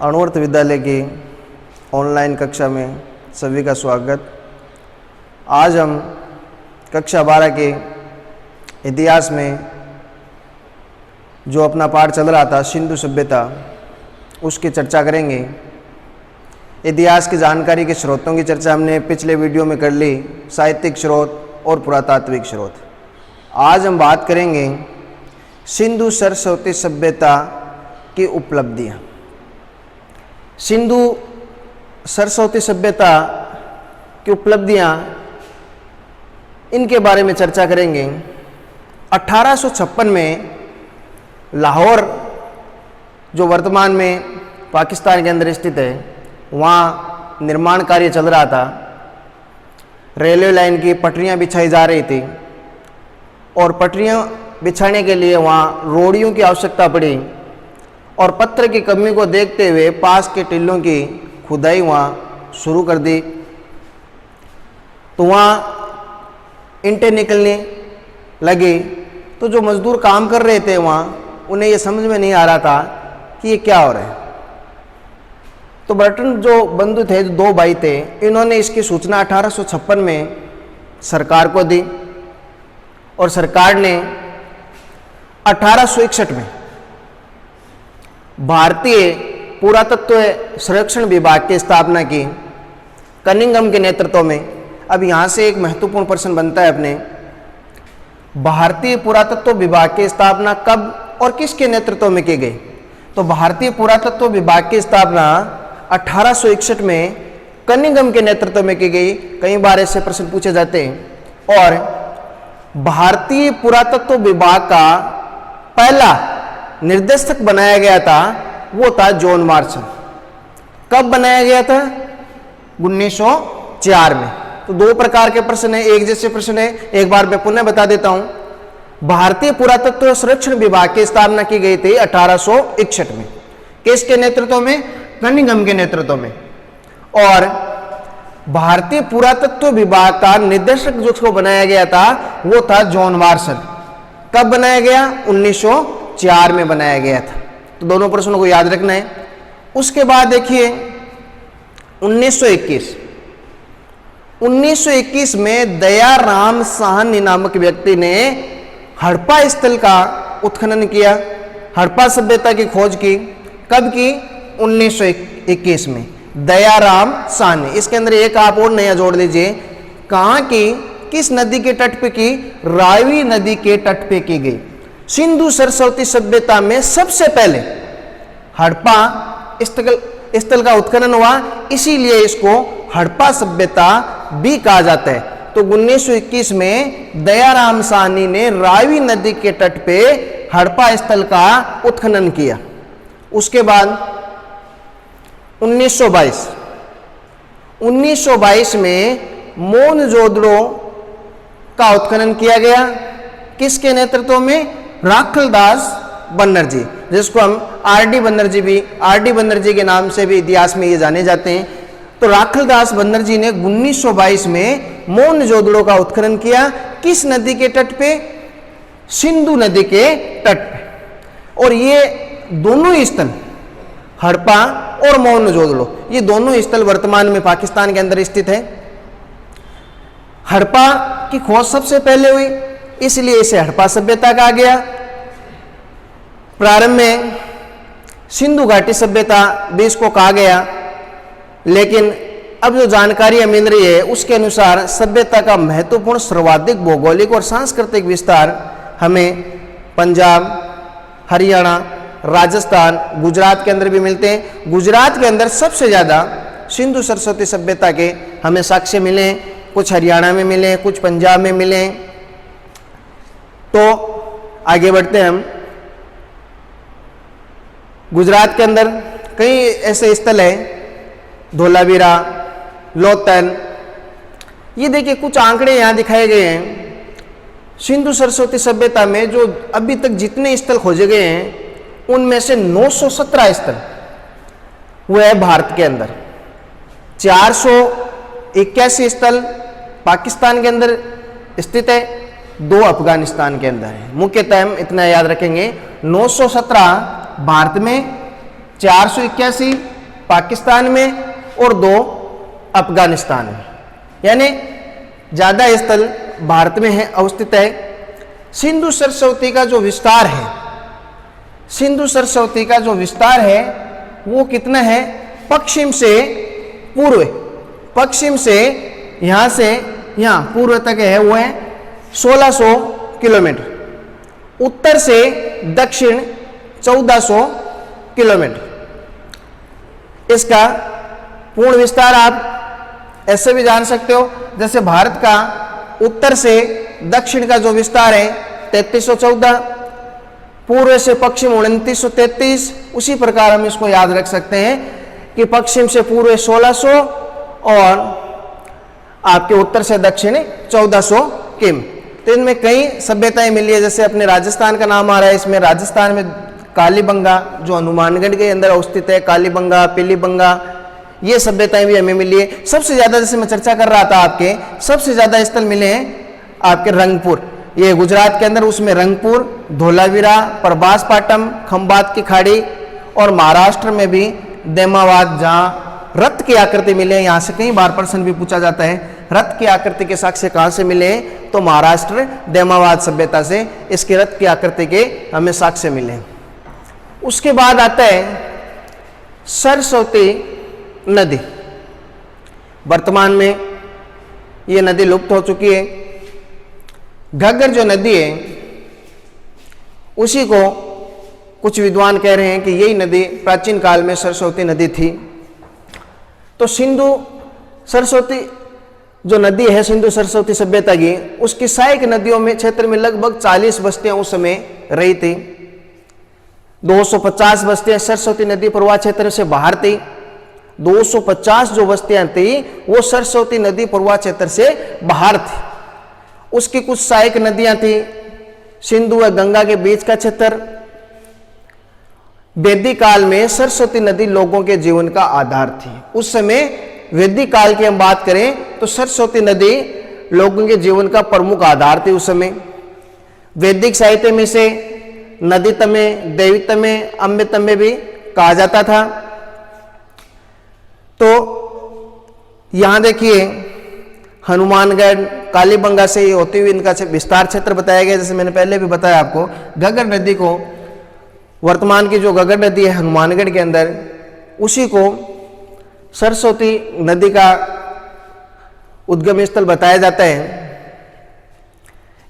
अणुवर्त विद्यालय की ऑनलाइन कक्षा में सभी का स्वागत। आज हम कक्षा 12 के इतिहास में जो अपना पाठ चल रहा था सिंधु सभ्यता, उसकी चर्चा करेंगे। इतिहास की जानकारी के स्रोतों की चर्चा हमने पिछले वीडियो में कर ली, साहित्यिक स्रोत और पुरातात्विक स्रोत। आज हम बात करेंगे सिंधु सरस्वती सभ्यता की उपलब्धियाँ। सिंधु सरस्वती सभ्यता की उपलब्धियाँ, इनके बारे में चर्चा करेंगे। 1856 में लाहौर, जो वर्तमान में पाकिस्तान के अंदर स्थित है, वहाँ निर्माण कार्य चल रहा था। रेलवे लाइन की पटरियाँ बिछाई जा रही थी और पटरियाँ बिछाने के लिए वहाँ रोड़ियों की आवश्यकता पड़ी और पत्थर की कमी को देखते हुए पास के टीलों की खुदाई वहाँ शुरू कर दी। तो वहाँ ईंटें निकलने लगी। तो जो मजदूर काम कर रहे थे वहाँ, उन्हें ये समझ में नहीं आ रहा था कि ये क्या हो रहा है। तो बर्टन जो बंधु थे, जो दो भाई थे, इन्होंने इसकी सूचना 1856 में सरकार को दी और सरकार ने 1861 में भारतीय पुरातत्व संरक्षण विभाग की स्थापना की, कनिंघम के नेतृत्व में। अब यहाँ से एक महत्वपूर्ण प्रश्न बनता है अपने, भारतीय पुरातत्व विभाग की स्थापना कब और किसके नेतृत्व में की गई? तो भारतीय पुरातत्व विभाग की स्थापना 1861 में कनिंघम के नेतृत्व में की गई। कई बार ऐसे प्रश्न पूछे जाते हैं। और भारतीय पुरातत्व विभाग का पहला निर्देशक बनाया गया था, वो था जॉन मार्शल। कब बनाया गया था? 1904 में। तो दो प्रकार के प्रश्न है, एक जैसे प्रश्न है। एक बार मैं पुनः बता देता हूं। भारतीय पुरातत्व संरक्षण विभाग की स्थापना की गई थी 1861 में। किसके नेतृत्व में? कनिंघम के नेतृत्व में। और भारतीय पुरातत्व विभाग का निर्देशक जिसको बनाया गया था, वो था जॉन मार्शल। कब बनाया गया? 1904 में बनाया गया था। तो दोनों प्रश्नों को याद रखना है। उसके बाद देखिए 1921 में दयाराम साहनी नामक व्यक्ति ने हड़प्पा स्थल का उत्खनन किया, हड़प्पा सभ्यता की खोज की। कब की? 1921 में। दयाराम साहनी। इसके अंदर एक आप और नया जोड़ लीजिए। कहाँ की? किस नदी के तट पे की? रावी नदी के तट पे की गई। सिंधु सरस्वती सभ्यता में सबसे पहले हड़प्पा स्थल का उत्खनन हुआ, इसीलिए इसको हड़प्पा सभ्यता भी कहा जाता है। तो 1921 में दयाराम साहनी ने रावी नदी के तट पे हड़प्पा स्थल का उत्खनन किया। उसके बाद 1922 में मोहनजोदड़ो का उत्खनन किया गया। किसके नेतृत्व में? राखलदास बनर्जी, जिसको हम आर.डी. बनर्जी के नाम से भी इतिहास में ये जाने जाते हैं। तो राखलदास बनर्जी ने 1922 में मोहनजोदड़ो का उत्खनन किया। किस नदी के तट पे? सिंधु नदी के तट पे। और ये दोनों ही स्थल, हड़प्पा और मोहनजोदड़ो, ये दोनों स्थल वर्तमान में पाकिस्तान के अंदर स्थित है। हड़प्पा की खोज सबसे पहले हुई, इसलिए इसे हड़प्पा सभ्यता कहा गया। प्रारंभ में सिंधु घाटी सभ्यता भी इसको कहा गया, लेकिन अब जो जानकारी मिल रही है उसके अनुसार सभ्यता का महत्वपूर्ण सर्वाधिक भौगोलिक और सांस्कृतिक विस्तार हमें पंजाब, हरियाणा, राजस्थान, गुजरात के अंदर भी मिलते हैं। गुजरात के अंदर सबसे ज़्यादा सिंधु सरस्वती सभ्यता के हमें साक्ष्य मिले हैं। कुछ हरियाणा में मिले, कुछ पंजाब में मिले। तो आगे बढ़ते हैं हम। गुजरात के अंदर कई ऐसे स्थल हैं, धोलावीरा, लोथल। ये देखिए कुछ आंकड़े यहाँ दिखाए गए हैं। सिंधु सरस्वती सभ्यता में जो अभी तक जितने स्थल खोजे गए हैं, उनमें से 917 स्थल वो है भारत के अंदर। 481 स्थल पाकिस्तान के अंदर स्थित है, 2 अफगानिस्तान के अंदर है। मुख्यतः हम इतना याद रखेंगे, 917 भारत में, 481 पाकिस्तान में और 2 अफगानिस्तान में, यानी ज़्यादा स्थल भारत में है अवस्थित है। सिंधु सरस्वती का जो विस्तार है, सिंधु सरस्वती का जो विस्तार है वो कितना है, पश्चिम से पूर्व, पश्चिम से यहाँ से यहाँ पूर्व तक है वो है 1600 किलोमीटर, उत्तर से दक्षिण 1400 किलोमीटर। इसका पूर्ण विस्तार आप ऐसे भी जान सकते हो, जैसे भारत का उत्तर से दक्षिण का जो विस्तार है 3314, पूर्व से पश्चिम 2933, उसी प्रकार हम इसको याद रख सकते हैं कि पश्चिम से पूर्व 1600 और आपके उत्तर से दक्षिण 1400 किम। तो इनमें कई सभ्यताएं मिली है, जैसे अपने राजस्थान का नाम आ रहा है इसमें, राजस्थान में कालीबंगा जो हनुमानगढ़ के अंदर अवस्थित है, कालीबंगा, पीलीबंगा, ये सभ्यताएं भी हमें मिली है। सबसे ज्यादा, जैसे मैं चर्चा कर रहा था आपके, सबसे ज्यादा स्थल मिले हैं आपके रंगपुर, ये गुजरात के अंदर, उसमें रंगपुर, धोलावीरा, प्रभास पाटम, खंबात की खाड़ी, और महाराष्ट्र में भी देमावाद, जहाँ रथ की आकृति मिले हैं। यहाँ से कई बार प्रश्न भी पूछा जाता है, रथ की आकृति के साक्ष्य कहाँ से मिले हैं, तो महाराष्ट्र देमावाद सभ्यता से इसके रथ की आकृति के हमें साक्ष्य मिले हैं। उसके बाद आता है सरस्वती नदी। वर्तमान में ये नदी लुप्त हो चुकी है। घग्गर जो नदी है उसी को कुछ विद्वान कह रहे हैं कि यही नदी प्राचीन काल में सरस्वती नदी थी। तो सिंधु सरस्वती जो नदी है, सिंधु सरस्वती सभ्यता की, उसकी सहायक नदियों में क्षेत्र में लगभग 40 बस्तियां उस समय रही थी। 250 बस्तियां सरस्वती नदी प्रवाह क्षेत्र से बाहर थी। 250 जो बस्तियां थी वो सरस्वती नदी प्रवाह क्षेत्र से बाहर थी। उसकी कुछ सहायक नदियां थी, सिंधु व गंगा के बीच का क्षेत्र। वैदिक काल में सरस्वती नदी लोगों के जीवन का आधार थी। उस समय वैदिक काल की हम बात करें तो सरस्वती नदी लोगों के जीवन का प्रमुख आधार थी उस समय। वैदिक साहित्य में से नदी तमे, देवी तमे, अम्बे तमे भी कहा जाता था। तो यहां देखिए हनुमानगढ़, कालीबंगा से ये होती हुई इनका विस्तार क्षेत्र बताया गया। जैसे मैंने पहले भी बताया आपको, घग्गर नदी को, वर्तमान की जो घग्गर नदी है हनुमानगढ़ के अंदर, उसी को सरस्वती नदी का उद्गम स्थल बताया जाता है।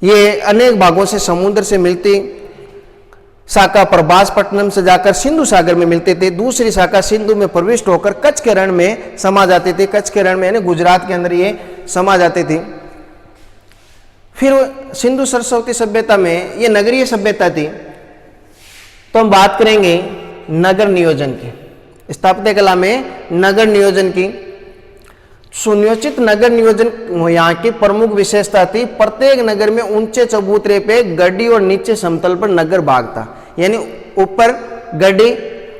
ये अनेक भागों से समुद्र से मिलती शाखा प्रभासपट्टनम से जाकर सिंधु सागर में मिलती थी। दूसरी शाखा सिंधु में प्रविष्ट होकर कच्छ के रण में समा जाती थी। कच्छ के रण में यानी गुजरात के अंदर ये समा जाती थी। फिर सिंधु सरस्वती सभ्यता में ये नगरीय सभ्यता थी। तो हम बात करेंगे नगर नियोजन की, स्थापत्य कला में नगर नियोजन की। सुनियोजित नगर नियोजन यहाँ की प्रमुख विशेषता थी। प्रत्येक नगर में ऊंचे चबूतरे पे गड्डी और नीचे समतल पर नगर भाग था, यानी ऊपर गड्डी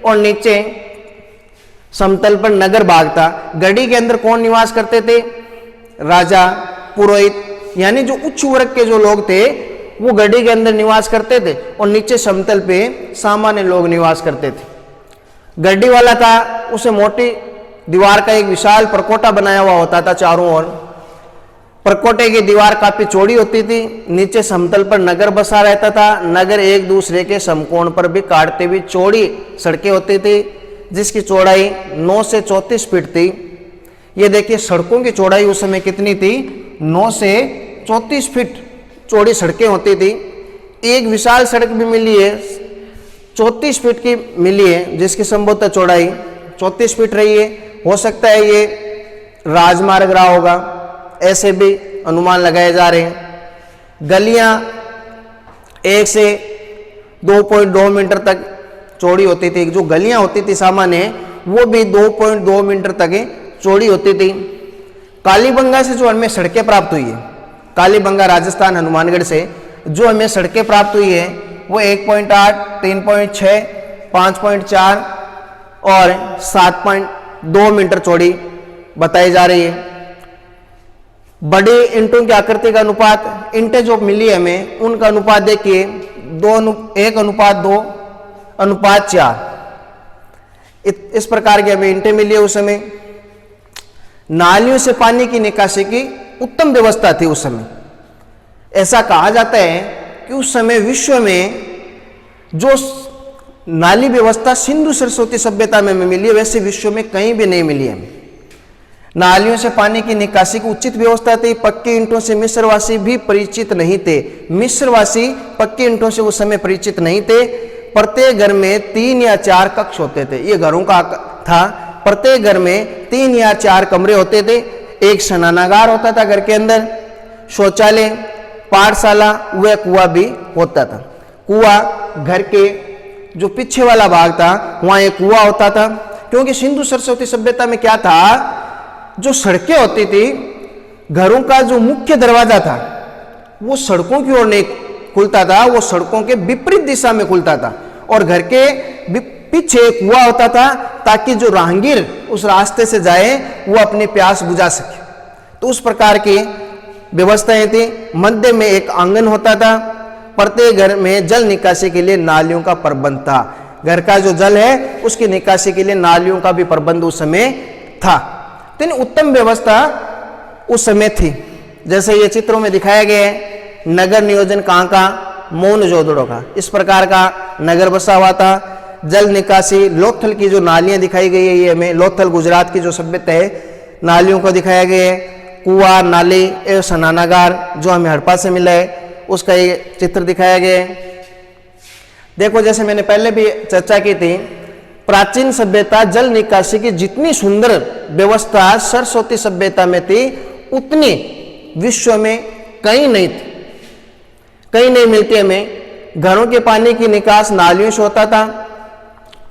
और नीचे समतल पर नगर भाग था। गड्डी के अंदर कौन निवास करते थे? राजा, पुरोहित, यानी जो उच्च वर्ग के जो लोग थे वो गड्डी के अंदर निवास करते थे, और नीचे समतल पे सामान्य लोग निवास करते थे। गड्डी वाला था, उसे मोटी दीवार का एक विशाल परकोटा बनाया हुआ होता था चारों ओर। परकोटे की दीवार काफी चौड़ी होती थी। नीचे समतल पर नगर बसा रहता था। नगर एक दूसरे के समकोण पर भी काटते हुए चौड़ी सड़कें होती थी, जिसकी चौड़ाई 9 से 34 फीट थी। ये देखिए सड़कों की चौड़ाई उस समय कितनी थी? 9 से 34 फीट चौड़ी सड़कें होती थी। एक विशाल सड़क भी मिली है, 34 फीट की मिली है, जिसकी संभवतः चौड़ाई 34 फीट रही है। हो सकता है ये राजमार्ग रहा होगा, ऐसे भी अनुमान लगाए जा रहे हैं। गलियां 1 से 2.2 मीटर तक चौड़ी होती थी। जो गलियां होती थी सामान्य, वो भी 2.2 मीटर तक चौड़ी होती थी। कालीबंगा से जो हमें सड़कें प्राप्त हुई है, कालीबंगा राजस्थान हनुमानगढ़ से जो हमें सड़कें प्राप्त हुई है, वो 1.8, 3.6, 5.4 और 7.2 मीटर चौड़ी बताई जा रही है। बड़ी ईंटों की आकृति का अनुपात, ईंटें जो मिली है हमें उनका अनुपात देखिए 1:2:4। इस प्रकार की हमें ईंटें मिली है उस समय। नालियों से पानी की निकासी की उत्तम व्यवस्था थी उस समय। ऐसा कहा जाता है कि उस समय विश्व में जो नाली व्यवस्था सिंधु सरस्वती सभ्यता में मिली है, वैसे विश्व में कहीं भी नहीं मिली है। नालियों से पानी की निकासी की उचित व्यवस्था थी। पक्के ईंटों से मिस्रवासी भी परिचित नहीं थे। मिस्रवासी पक्के ईंटों से उस समय परिचित नहीं थे। प्रत्येक घर में 3 या 4 कक्ष होते थे। ये घरों का था। प्रत्येक घर में 3 या 4 कमरे होते थे। एक स्नानागार होता था घर के अंदर, शौचालय, पाठशाला व कुआं भी होता था। कुआं घर के जो पीछे वाला भाग था वहां एक कुआं होता था, क्योंकि सिंधु सरस्वती सभ्यता में क्या था, जो सड़कें होती थी, घरों का जो मुख्य दरवाजा था वो सड़कों की ओर नहीं खुलता था, वो सड़कों के विपरीत दिशा में खुलता था। और घर के पीछे एक कुआं होता था, ताकि जो राहगीर उस रास्ते से जाए वो अपनी प्यास बुझा सके। तो उस प्रकार की व्यवस्थाएं थी। मध्य में एक आंगन होता था। प्रत्येक घर में जल निकासी के लिए नालियों का प्रबंध था। घर का जो जल है उसकी निकासी के लिए नालियों का भी प्रबंध उस समय था। तो उत्तम व्यवस्था उस समय थी। जैसे ये चित्रों में दिखाया गया है, नगर नियोजन कहाँ का, मोहनजोदड़ो का। इस प्रकार का नगर बसा हुआ था। जल निकासी, लोथल की जो नालियां दिखाई गई है, ये हमें लोथल गुजरात की जो सभ्यता है, नालियों को दिखाया गया है। कुआं, नाली एवं स्नानागार जो हमें हड़प्पा से मिला है, उसका ये चित्र दिखाया गया है। देखो, जैसे मैंने पहले भी चर्चा की थी, प्राचीन सभ्यता जल निकासी की जितनी सुंदर व्यवस्था सरस्वती सभ्यता में थी, उतनी विश्व में कहीं नहीं थी, कहीं नहीं मिलती हमें। घरों के पानी की निकास नालियों से होता था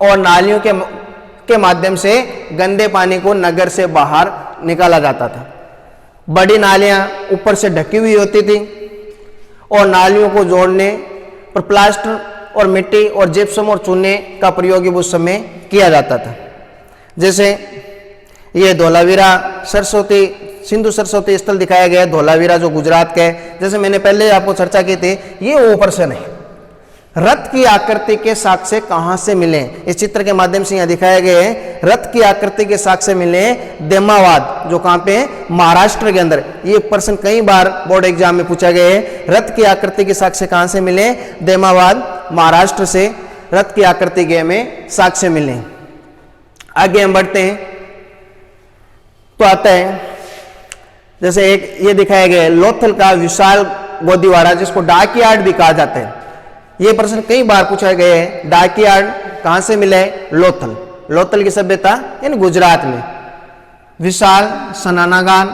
और नालियों के माध्यम से गंदे पानी को नगर से बाहर निकाला जाता था। बड़ी नालियां ऊपर से ढकी हुई होती थी और नालियों को जोड़ने पर प्लास्टर और मिट्टी और जिप्सम और चूने का प्रयोग उस समय किया जाता था। जैसे ये धोलावीरा सरस्वती सिंधु सरस्वती स्थल दिखाया गया है, धोलावीरा जो गुजरात का है। जैसे मैंने पहले आपको चर्चा की थी, ये ऊपर से नहीं, रथ की आकृति के साक्ष्य कहां से मिले, इस चित्र के माध्यम से यहां दिखाया गया है। रथ की आकृति के साक्ष्य मिले देमावाद, जो कहां पे, महाराष्ट्र के अंदर। ये प्रश्न कई बार बोर्ड एग्जाम में पूछा गया है। रथ की आकृति के साक्ष्य कहां से मिले, देमावाद, महाराष्ट्र से रथ की आकृति के हमें साक्ष्य मिले। आगे हम बढ़ते हैं तो आता है, जैसे एक ये दिखाया गया है, लोथल का विशाल गोदीवाड़ा, जिसको डाकयार्ड भी कहा जाता है। ये प्रश्न कई बार पूछा गया है। डाकयार्ड कहां से मिला है, लोथल, लोथल की सभ्यता यानी गुजरात में। विशाल स्नानागार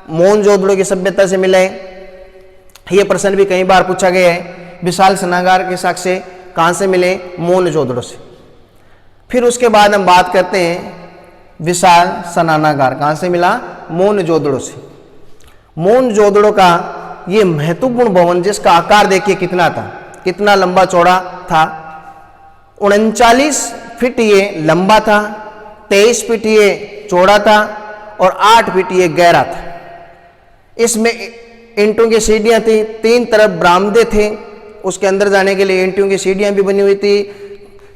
मोहनजोदड़ो की सभ्यता से मिला है। ये प्रश्न भी कई बार पूछा गया है। विशाल स्नानागार के साक्ष्य कहां से मिले, मोहनजोदड़ो से। फिर उसके बाद हम बात करते हैं, विशाल स्नानागार कहां से मिला, मोहनजोदड़ो से। मोहनजोदड़ो का ये महत्वपूर्ण भवन, जिसका आकार देखिए कितना था, कितना लंबा चौड़ा था। 39 फीट ये लंबा था, 23 फीट ये चौड़ा था और 8 फीट ये गहरा था। इसमें ईंटों की सीढ़ियां थी, 3 तरफ बरामदे थे। उसके अंदर जाने के लिए ईंटों की सीढ़ियां भी बनी हुई थी,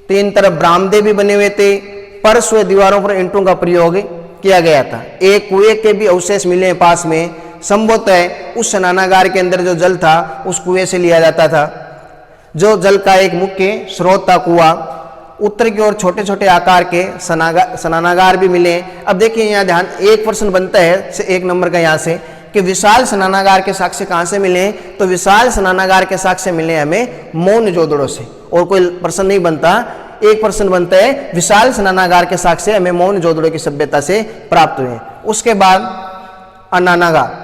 3 तरफ बरामदे भी बने हुए थे। फर्श व दीवारों पर ईंटों का प्रयोग किया गया था। एक कुएं के भी अवशेष मिले हैं पास में। संभवतः उस स्नानागार के अंदर जो जल था उस कुएं से लिया जाता था। जो जल का एक मुख्य स्रोत था कुआं। उत्तर की ओर छोटे छोटे आकार के स्नानागार भी मिले। अब देखिए यहाँ ध्यान, एक प्रश्न बनता है 1 नंबर का यहाँ से, कि विशाल स्नानागार के साक्ष्य कहाँ से मिले, तो विशाल स्नानागार के साक्ष्य मिले हमें मोहनजोदड़ो से। और कोई प्रश्न नहीं बनता, एक प्रश्न बनता है विशाल स्नानागार के साक्ष्य हमें मोहनजोदड़ो की सभ्यता से प्राप्त हुए। उसके बाद अन्नानागार,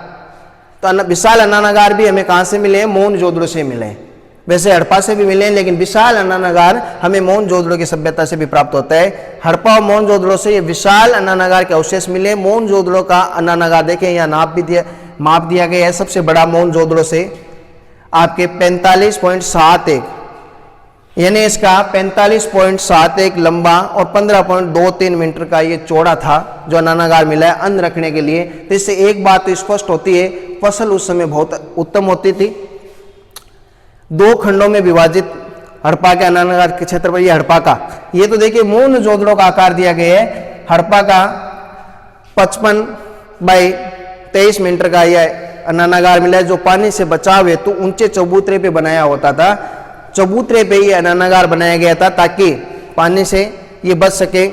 तो विशाल अन्नानागार भी हमें कहाँ से मिले, मोहनजोदड़ो से मिले। वैसे हड़प्पा से भी मिले, लेकिन विशाल अन्नानागार हमें मोहनजोदड़ो की सभ्यता से भी प्राप्त होता है। हड़प्पा और मोहनजोदड़ो से ये विशाल अन्नानागार के अवशेष मिले। मोहनजोदड़ो का अन्नानागार देखें, यहाँ माप दिया गया है। सबसे बड़ा मोहनजोदड़ो से आपके 45.71, यानी इसका 45.71 लंबा और 15.23 मीटर का ये चौड़ा था जो अन्नानागार मिला है अन्न रखने के लिए। तो इससे एक बात तो स्पष्ट होती है, फसल उस समय बहुत उत्तम होती थी। 2 खंडों में विभाजित हड़प्पा के अनानगार के क्षेत्र पर, ये हड़प्पा का, ये तो देखिए मौन जोदड़ों का आकार दिया गया है। हड़प्पा का 55 बाई 23 मीटर का यह अनानागार मिला है, जो पानी से बचाव हेतु ऊंचे चबूतरे पे बनाया होता था। चबूतरे पे ये अनानागार बनाया गया था ताकि पानी से ये बच सके।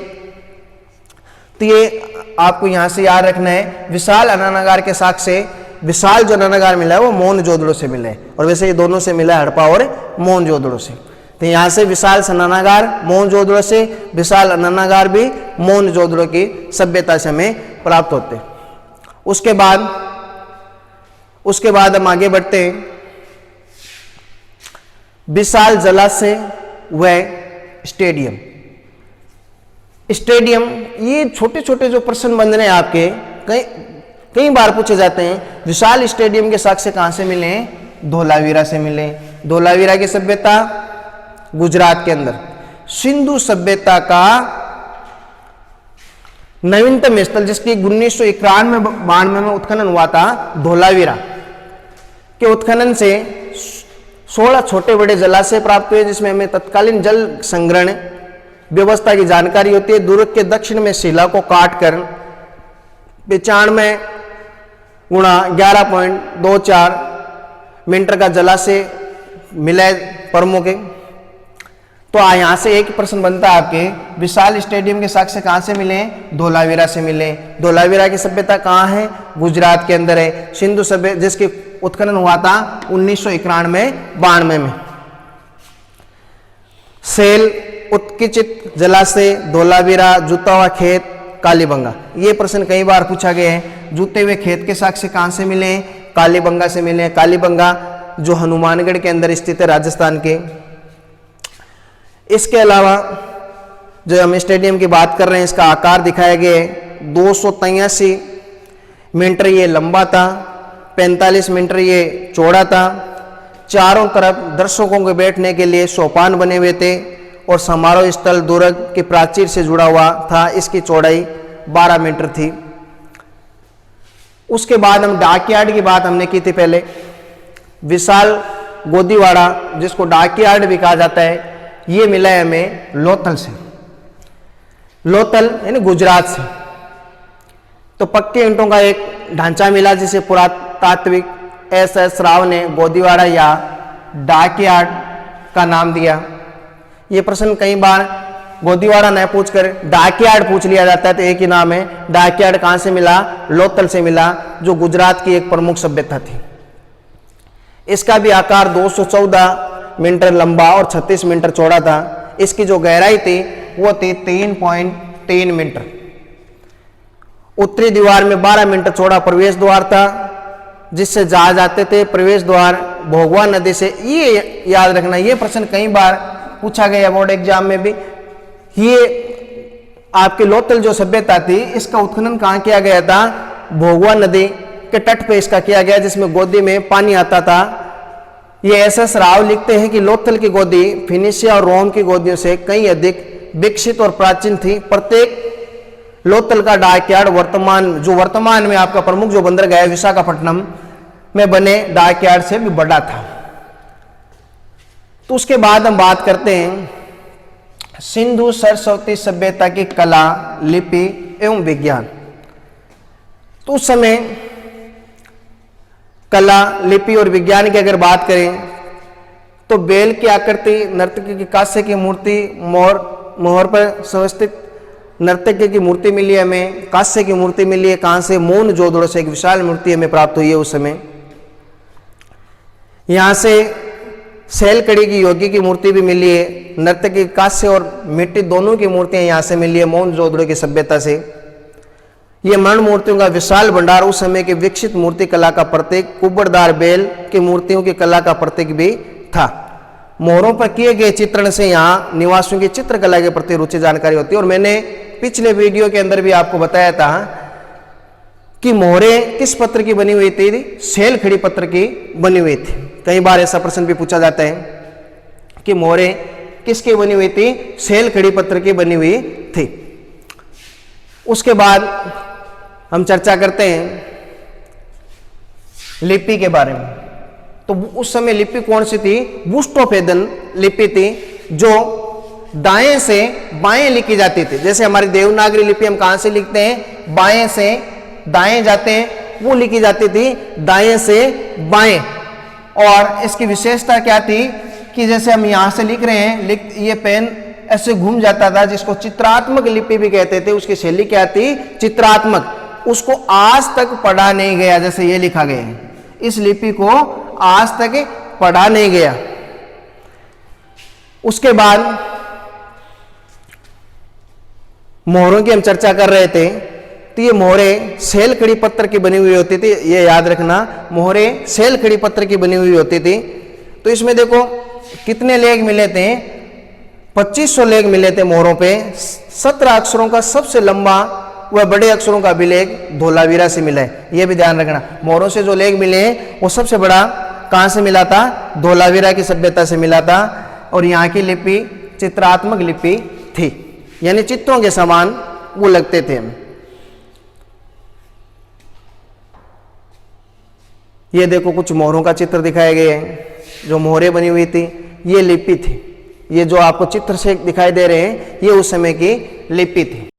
तो ये आपको यहां से याद रखना है, विशाल अनानागार के साक्ष्य से विशाल जो अनानागार मिला है वो मोहनजोदड़ो से मिला है, और वैसे ये दोनों से मिला है, हड़प्पा और मोहनजोदड़ो से। तो यहां से विशाल अनानागार मोहनजोदड़ो से, विशाल अनानागार भी मोहनजोदड़ो की सभ्यता से हमें प्राप्त होते हैं। उसके बाद हम आगे बढ़ते हैं। विशाल जलाशय व स्टेडियम। स्टेडियम, ये छोटे छोटे जो प्रश्न बन रहे हैं आपके, कई बार पूछे जाते हैं। विशाल स्टेडियम के साक्ष्य कहां से मिले? धोलावीरा से मिले। धोलावीरा की सभ्यता गुजरात के अंदर। सिंधु सभ्यता का नवीनतम स्थल जिसकी 1991-92 में उत्खनन हुआ था, धोलावीरा के उत्खनन से 16 छोटे बड़े जलाशय प्राप्त हुए, जिसमें हमें तत्कालीन जल संग्रहण व्यवस्था की जानकारी होती है। दुर्ग के दक्षिण में शिला को काटकर 95 गुणा 11.24 मीटर का जलाशय मिला है प्रमुख। तो यहां से एक प्रश्न बनता है आपके, विशाल स्टेडियम के साक्ष्य कहां से मिले? धोलावीरा से मिले। धोलावीरा की सभ्यता कहां है? गुजरात के अंदर है। सिंधु सभ्य जिसके उत्खनन हुआ था 1991-92 में। सेल, उत्कीचित जलाशय, धोलावीरा, जूता हुआ खेत, कालीबंगा। ये प्रश्न कई बार पूछा गया है। जूते हुए खेत के साक्ष्य कहां से मिले? कालीबंगा से मिले। कालीबंगा जो हनुमानगढ़ के अंदर स्थित है, राजस्थान के। इसके अलावा जो हम स्टेडियम की बात कर रहे हैं, इसका आकार दिखाया गया है। 283 मीटर ये लंबा था, 45 मीटर ये चौड़ा था। चारों तरफ दर्शकों के बैठने के लिए सोपान बने हुए थे और समारोह स्थल दुर्ग के प्राचीर से जुड़ा हुआ था। इसकी चौड़ाई 12 मीटर थी। उसके बाद हम डाकयार्ड की बात हमने की थी पहले। विशाल गोदीवाड़ा, जिसको डाकयार्ड भी कहा जाता है, ये मिला है हमें लोथल से। लोथल यानी गुजरात से। तो पक्के ईंटों का एक ढांचा मिला, जिसे पुरातात्विक SS राव ने गोदीवाड़ा या डाकयार्ड का नाम दिया। ये प्रश्न कई बार गोदीवाड़ा न पूछकर डाकयार्ड पूछ लिया जाता है, तो एक ही नाम है। डाकयार्ड कहां से मिला? लोथल से मिला, जो गुजरात की एक प्रमुख सभ्यता थी। इसका भी आकार 214 मीटर लंबा और 36 मीटर चौड़ा था। इसकी जो गहराई थी वो थी 3.3 मीटर। उत्तरी दीवार में 12 मीटर चौड़ा प्रवेश द्वार था, जिससे जहाज आते थे। प्रवेश द्वार भोगवा नदी से, ये याद रखना, ये प्रश्न कई बार पूछा गया बोर्ड एग्जाम में भी। ये आपके लोथल जो सभ्यता थी, इसका उत्खनन कहां किया गया था? भोगवा नदी के तट पे इसका किया गया, जिसमें गोदी में पानी आता था। ये SS राव लिखते हैं कि लोथल की गोदी फिनिशिया और रोम की गोदियों से कई अधिक विकसित और प्राचीन थी। प्रत्येक लोथल का डाकयार्ड वर्तमान में आपका प्रमुख जो बंदरगाह है विशाखापट्टनम में बने डाकयार्ड से भी बड़ा था। तो उसके बाद हम बात करते हैं सिंधु सरस्वती सभ्यता की कला, लिपि एवं विज्ञान। तो उस समय कला, लिपि और विज्ञान की अगर बात करें तो बेल की आकृति, नर्तकी की कांस्य की मूर्ति, मोहर पर व्यवस्थित नर्तकी की मूर्ति मिली है हमें, कांस्य की मूर्ति मिली है। कहां से? मोहनजोदड़ो से एक विशाल मूर्ति हमें प्राप्त हुई है उस समय। यहां से सैलकड़ी की योगी की मूर्ति भी मिली है। नर्तकी, कांस्य और मिट्टी दोनों की मूर्तियां यहां से मिली है मोहनजोदड़ो की सभ्यता से। ये मरण मूर्तियों का विशाल भंडार उस समय की विकसित मूर्ति कला का प्रतीक, कुबड़दार बेल की मूर्तियों की कला का प्रतीक भी था। मोहरों पर किए गए चित्रण से यहाँ निवासियों की चित्रकला के प्रति रुचि जानकारी होती है। और मैंने पिछले वीडियो के अंदर भी आपको बताया था कि मोहरें किस पत्र की बनी हुई थी? सैलखड़ी पत्र की बनी हुई थी। कई बार ऐसा प्रश्न भी पूछा जाता है कि मोहरें किसकी बनी हुई थी? सैलखड़ी पत्र की बनी हुई थी। उसके बाद हम चर्चा करते हैं लिपि के बारे में। तो उस समय लिपि कौन सी थी? बुस्टोभेदन लिपि थी, जो दाएं से बाएं लिखी जाती थी। जैसे हमारी देवनागरी लिपि हम कहां से लिखते हैं? बाएं से दाएं जाते हैं, वो लिखी जाती थी दाएं से बाएं। और इसकी विशेषता क्या थी कि जैसे हम यहां से लिख रहे हैं, ये पेन ऐसे घूम जाता था, जिसको चित्रात्मक लिपि भी कहते थे। उसकी शैली क्या थी? चित्रात्मक। उसको आज तक पढ़ा नहीं गया, जैसे ये लिखा गया है, इस लिपि को आज तक पढ़ा नहीं गया। उसके बाद मोहरों की हम चर्चा कर रहे थे, तो ये मोहरे सेल खड़ी पत्थर की बनी हुई होती थी, ये याद रखना, मोहरे सेल खड़ी पत्थर की बनी हुई होती थी। तो इसमें देखो कितने लेख मिले थे? 2500 लेख मिले थे मोहरों पे। 17 अक्षरों का सबसे लंबा वह बड़े अक्षरों का अभिलेख धोलावीरा से मिला है, यह भी ध्यान रखना। मोहरों से जो लेख मिले वो सबसे बड़ा कहां से मिला था? धोलावीरा की सभ्यता से मिला था। और यहाँ की लिपि चित्रात्मक लिपि थी, यानी चित्रों के समान वो लगते थे। ये देखो कुछ मोहरों का चित्र दिखाए गए हैं, जो मोहरें बनी हुई थी, ये लिपि थी। ये जो आपको चित्र से दिखाई दे रहे हैं, ये उस समय की लिपि थी।